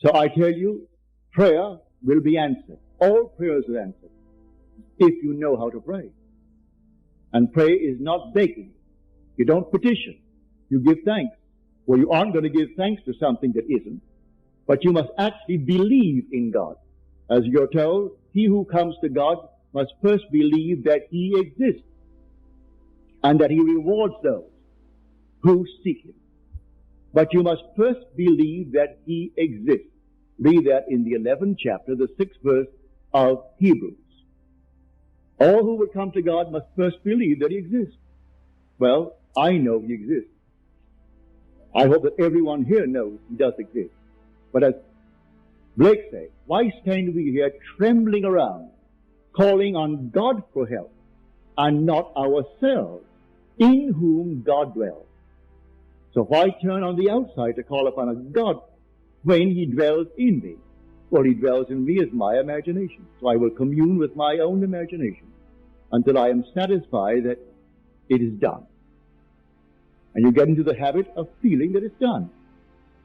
So I tell you, prayer will be answered. All prayers are answered if you know how to pray. And pray is not begging. You don't petition. You give thanks. Well, you aren't going to give thanks to something that isn't, but you must actually believe in God. As you're told, he who comes to God must first believe that he exists and that he rewards those who seek him. But you must first believe that he exists. Read that in the 11th chapter, the 6th verse of Hebrews. All who would come to God must first believe that he exists. Well, I know he exists. I hope that everyone here knows he does exist. But as Blake said, why stand we here trembling around, calling on God for help, and not ourselves, in whom God dwells? So why turn on the outside to call upon a God when he dwells in me? Well, he dwells in me as my imagination. So I will commune with my own imagination until I am satisfied that it is done. And you get into the habit of feeling that it's done,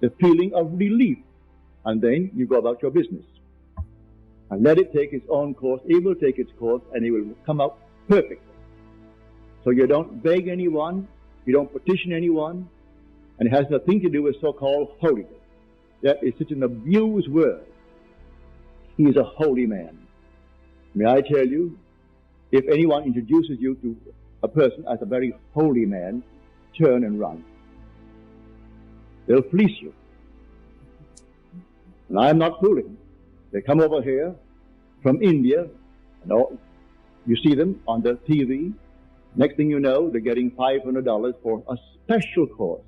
the feeling of relief, and then you go about your business. And let it take its own course. It will take its course, and it will come out perfectly. So you don't beg anyone, you don't petition anyone, and it has nothing to do with so-called holiness. That is such an abused word. He is a holy man. May I tell you, if anyone introduces you to a person as a very holy man, turn and run. They'll fleece you. And I am not fooling. They come over here from India, and all, you see them on the TV. Next thing you know, they're getting $500 for a special course.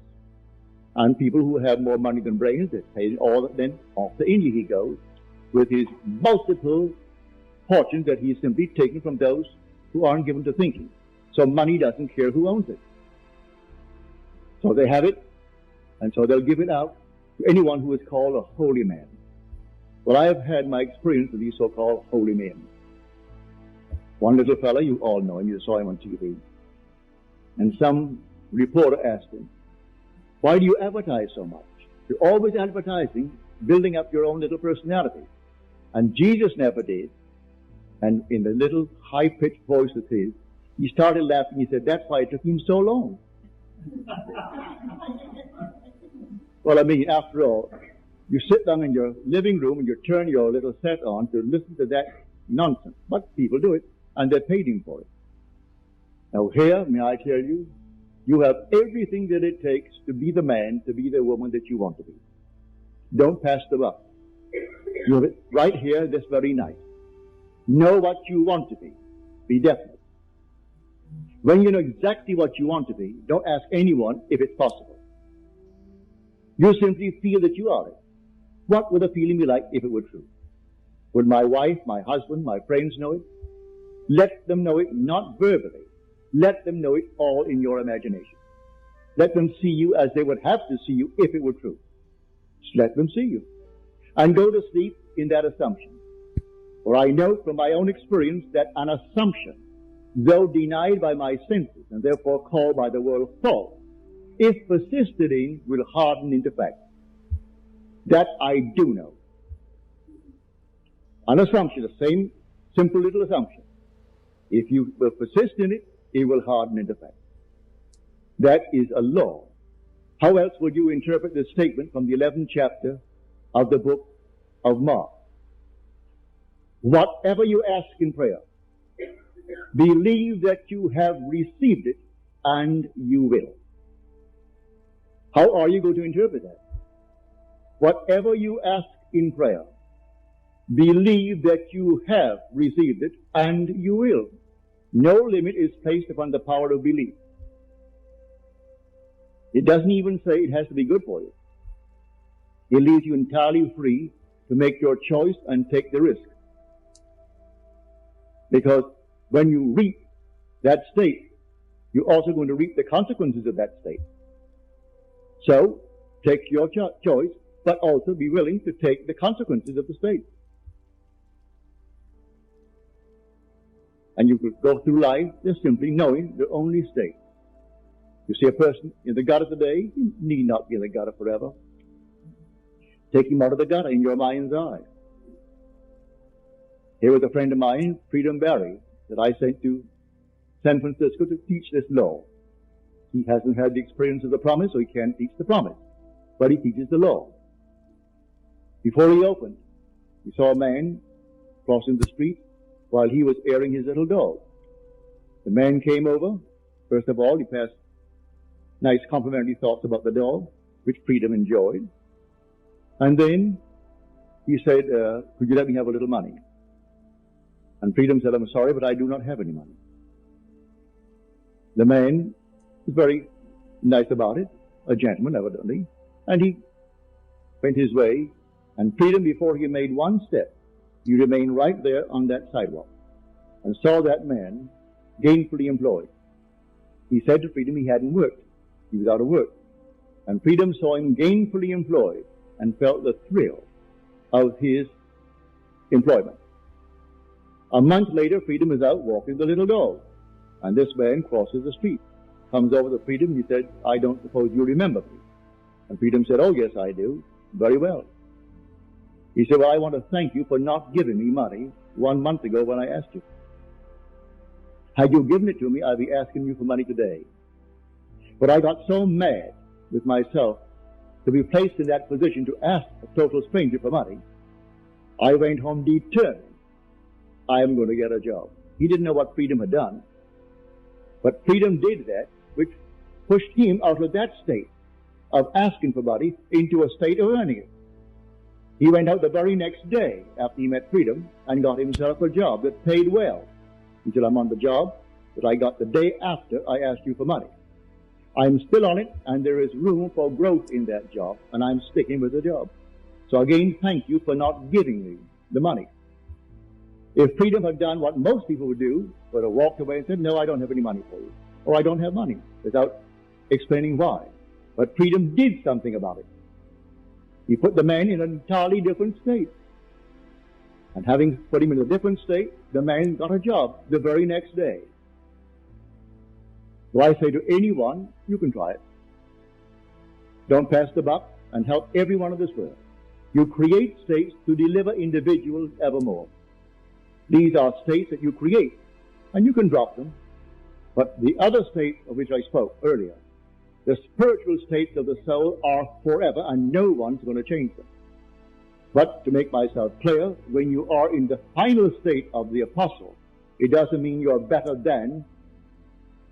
And people who have more money than brains, they pay all. Then off to India he goes with his multiple fortunes that he's simply taken from those who aren't given to thinking. So money doesn't care who owns it. So they have it, and so they'll give it out to anyone who is called a holy man. Well, I have had my experience with these so-called holy men. One little fellow, you all know him, you saw him on TV. And some reporter asked him, why do you advertise so much? You're always advertising, building up your own little personality. And Jesus never did. And in the little high-pitched voice of his, he started laughing. He said, that's why it took him so long. Well, I mean, after all, you sit down in your living room and you turn your little set on to listen to that nonsense. But people do it, and they're paid him for it. Now here, may I tell you, you have everything that it takes to be the man, to be the woman that you want to be. Don't pass the buck. You have it right here this very night. Know what you want to be. Be definite. When you know exactly what you want to be, don't ask anyone if it's possible. You simply feel that you are it. What would the feeling be like if it were true? Would my wife, my husband, my friends know it? Let them know it, not verbally. Let them know it all in your imagination. Let them see you as they would have to see you if it were true. Just let them see you. And go to sleep in that assumption. For I know from my own experience that an assumption, though denied by my senses and therefore called by the world false, if persisted in, will harden into fact. That I do know. An assumption, the same simple little assumption. If you will persist in it, it will harden into fact. That is a law. How else would you interpret this statement from the 11th chapter of the book of Mark? Whatever you ask in prayer, believe that you have received it, and you will. How are you going to interpret that? Whatever you ask in prayer, believe that you have received it, and you will. No limit is placed upon the power of belief. It doesn't even say it has to be good for you. It leaves you entirely free to make your choice and take the risk. Because when you reap that state, you're also going to reap the consequences of that state. So, take your choice, but also be willing to take the consequences of the state. And you could go through life just simply knowing your only state. You see a person in the gutter today, he need not be in the gutter forever. take him out of the gutter in your mind's eye. Here was a friend of mine, Freedom Barry, that I sent to San Francisco to teach this law. He hasn't had the experience of the promise, so he can't teach the promise. But he teaches the law. Before he opened, he saw a man crossing the street while he was airing his little dog. The man came over. First of all, he passed nice complimentary thoughts about the dog, which Freedom enjoyed. And then he said, could you let me have a little money? And Freedom said, I'm sorry, but I do not have any money. The man was very nice about it, a gentleman evidently, and he went his way. And Freedom, before he made one step, he remained right there on that sidewalk and saw that man gainfully employed. He said to Freedom he hadn't worked. He was out of work. And Freedom saw him gainfully employed and felt the thrill of his employment. A month later, Freedom is out walking the little dog. And this man crosses the street, comes over to Freedom. He said, I don't suppose you remember me. And Freedom said, oh, yes, I do. Very well. He said, well, I want to thank you for not giving me money 1 month ago when I asked you. Had you given it to me, I'd be asking you for money today. But I got so mad with myself to be placed in that position to ask a total stranger for money, I went home determined I am going to get a job. He didn't know what Freedom had done, but Freedom did that, which pushed him out of that state of asking for money into a state of earning it. He went out the very next day after he met Freedom and got himself a job that paid well. He said, I'm on the job that I got the day after I asked you for money. I'm still on it, and there is room for growth in that job, and I'm sticking with the job. So again, thank you for not giving me the money. If Freedom had done what most people would do, would have walked away and said, no, I don't have any money for you, or I don't have money, without explaining why. But Freedom did something about it. He put the man in an entirely different state. And having put him in a different state, the man got a job the very next day. So I say to anyone, you can try it. Don't pass the buck and help everyone of this world. You create states to deliver individuals evermore. These are states that you create, and you can drop them. But the other states of which I spoke earlier, the spiritual states of the soul are forever, and no one's going to change them. But to make myself clear, when you are in the final state of the apostle, it doesn't mean you're better than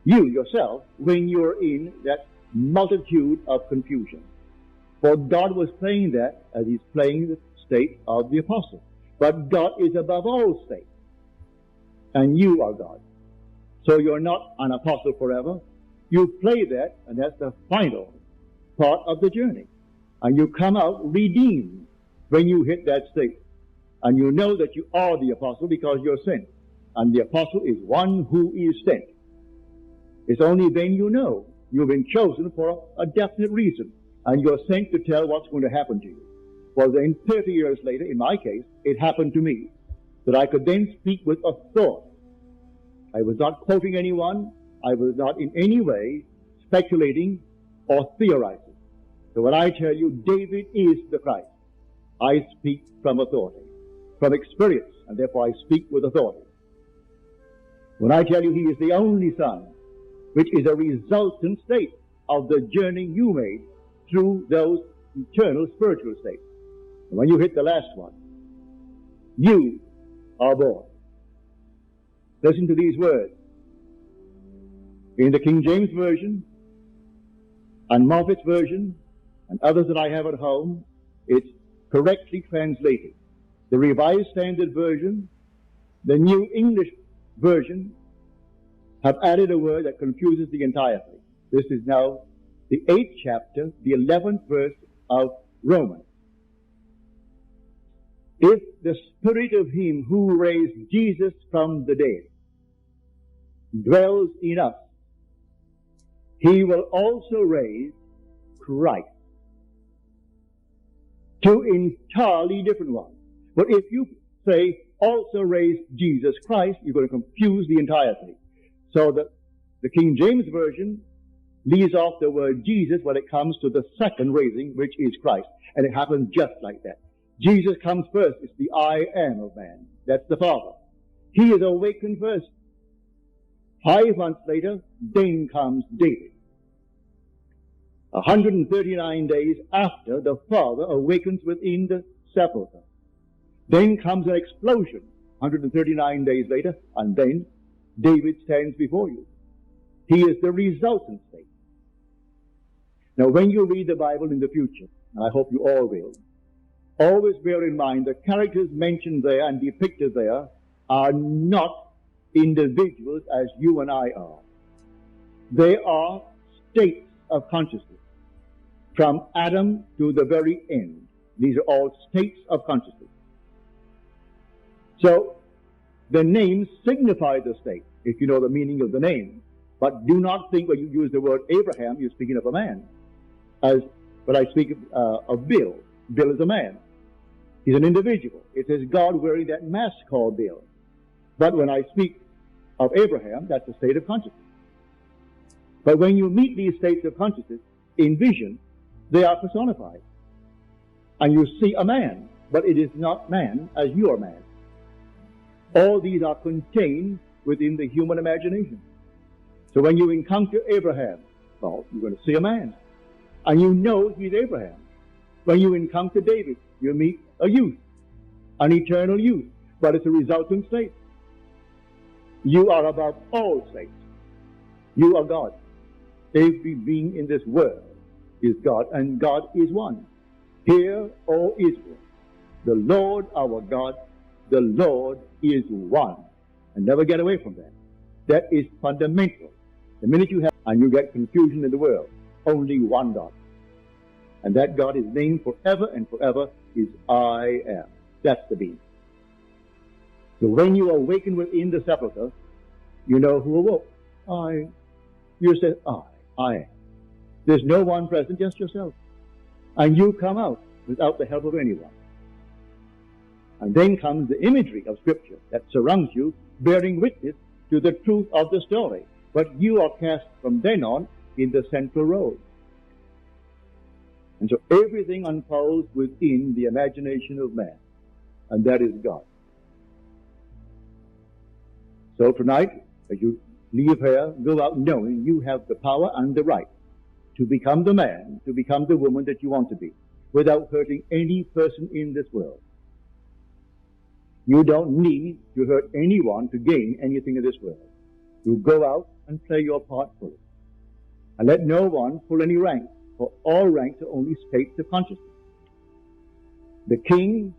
you yourself when you're in that multitude of confusion. For God was playing that as he's playing the state of the apostle. But God is above all states. And you are God. So you're not an apostle forever. You play that, and that's the final part of the journey. And you come out redeemed when you hit that state. And you know that you are the apostle because you're sent. And the apostle is one who is sent. It's only then you know you've been chosen for a definite reason. And you're sent to tell what's going to happen to you. Well, then 30 years later, in my case, it happened to me that I could then speak with authority. I was not quoting anyone. I was not in any way speculating or theorizing. So when I tell you David is the Christ, I speak from authority, from experience, and therefore I speak with authority. When I tell you he is the only Son, which is a resultant state of the journey you made through those eternal spiritual states. And when you hit the last one, you are born. Listen to these words. In the King James Version and Moffat's Version and others that I have at home, it's correctly translated. The Revised Standard Version, the New English Version, have added a word that confuses the entire thing. This is now the 8th chapter, the 11th verse of Romans. If the Spirit of him who raised Jesus from the dead dwells in us, he will also raise Christ. Two entirely different ones. But if you say also raise Jesus Christ, you're going to confuse the entire thing. So the King James Version leaves off the word Jesus when it comes to the second raising, which is Christ. And it happens just like that. Jesus comes first. It's the I am of man. That's the Father. He is awakened first. 5 months later, then comes David. 139 days after, the Father awakens within the sepulchre. Then comes an explosion, 139 days later, and then David stands before you. He is the resultant state. Now, when you read the Bible in the future, and I hope you all will, always bear in mind the characters mentioned there and depicted there are not individuals as you and I are. They are states of consciousness. From Adam to the very end, these are all states of consciousness. So, the names signify the state, if you know the meaning of the name. But do not think when you use the word Abraham, you're speaking of a man. As when I speak of Bill, Bill is a man. He's an individual. It says God wearing that mask called Bill. But when I speak of Abraham, that's a state of consciousness. But when you meet these states of consciousness in vision, they are personified. And you see a man, but it is not man as you are man. All these are contained within the human imagination. So when you encounter Abraham, well, you're going to see a man. And you know he's Abraham. When you encounter David, you meet a youth, an eternal youth. But it's a resultant state. You are above all states. You are God. Every being in this world is God, and God is one. Hear, O Israel, the Lord our God, the Lord is one. And never get away from that. That is fundamental. The minute you have, and you get confusion in the world, only one God. And that God is named forever and forever is I am. That's the being. So when you awaken within the sepulchre, you know who awoke. You say, I am. There's no one present, just yourself. And you come out without the help of anyone. And then comes the imagery of Scripture that surrounds you, bearing witness to the truth of the story. But you are cast from then on in the central road. And so everything unfolds within the imagination of man. And that is God. So tonight, as you leave here, go out knowing you have the power and the right to become the man, to become the woman that you want to be, without hurting any person in this world. You don't need to hurt anyone to gain anything in this world. You go out and play your part fully. And let no one pull any rank, for all ranks are only states of consciousness. The king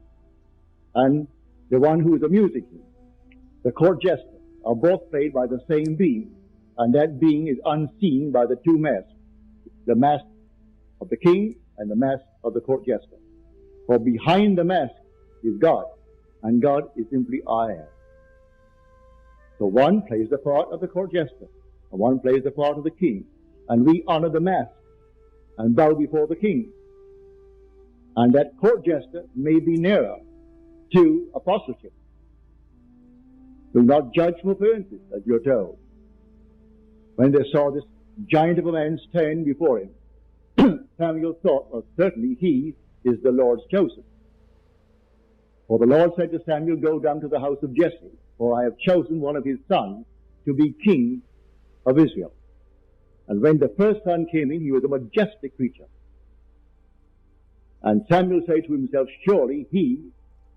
and the one who is a musician, the court jester, are both played by the same being, and that being is unseen by the two masks, the mask of the king and the mask of the court jester. For behind the mask is God, and God is simply I am. So one plays the part of the court jester, and one plays the part of the king, and we honor the mask and bow before the king. And that court jester may be nearer to apostleship. Do not judge from appearances, as you're told. When they saw this giant of a man stand before him, Samuel thought, well, certainly he is the Lord's chosen. For the Lord said to Samuel, go down to the house of Jesse, for I have chosen one of his sons to be king of Israel. And when the first son came in, he was a majestic creature. And Samuel said to himself, surely he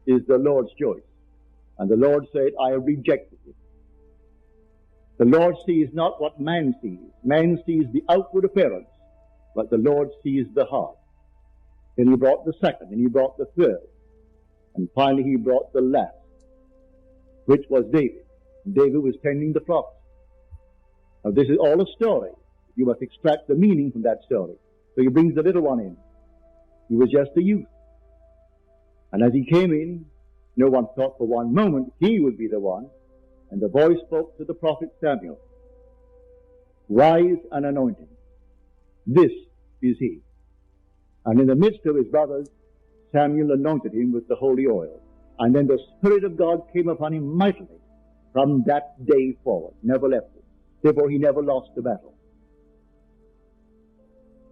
is the Lord's choice. And the Lord said, I have rejected him. The Lord sees not what man sees. Man sees the outward appearance, but the Lord sees the heart. Then he brought the second, and he brought the third. And finally he brought the last, which was David. And David was tending the flocks. Now this is all a story. You must extract the meaning from that story. So he brings the little one in. He was just a youth. And as he came in, no one thought for one moment he would be the one. And the voice spoke to the prophet Samuel. Rise and anoint him. This is he. And in the midst of his brothers, Samuel anointed him with the holy oil. And then the Spirit of God came upon him mightily from that day forward. Never left him. Therefore he never lost the battle.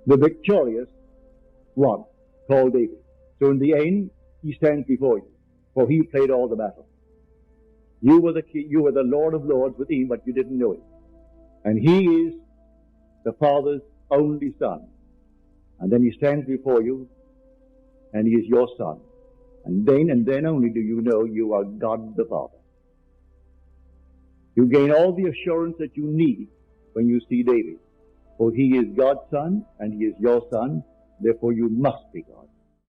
the victorious one, called David. So in the end, he stands before you, for he played all the battle. You were the king, you were the Lord of Lords with him, but you didn't know it. And he is the Father's only Son. And then he stands before you, and he is your Son. And then only do you know you are God the Father. You gain all the assurance that you need when you see David. For he is God's Son, and he is your Son, therefore you must be God.